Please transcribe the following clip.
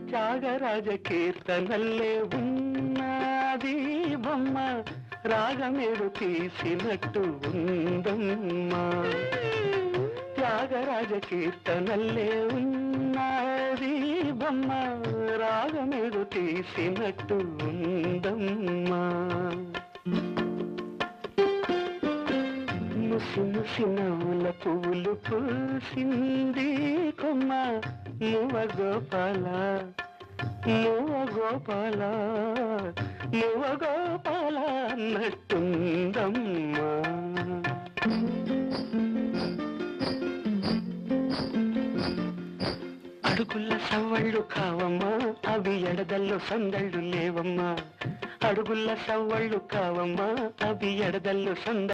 త్యాగరాజ కీర్తనల్లే ఉన్నది బొమ్మ, రాగమేడు తీసినట్టు ఉందమ్మా. త్యాగరాజ కీర్తనల్లే ఉన్నది బొమ్మ, రాగమేడు తీసినట్టు ఉందమ్మా. ముసి ముసి నవ్వుల పువ్వులు పూసింది కొమ్మ, నువ్వ గోపాల నువ్వ గోపాల నువ్వ గోపాల అన్నట్టుందమ్మా. అడుగుల సవ్వళ్ళు కావమ్మా, అవి ఎడదల్లో సందళ్ళు లేవమ్మా. అడుగుల సవ్వళ్ళు కావమ్మా, అవి ఎడదల్లో సందళ్ళు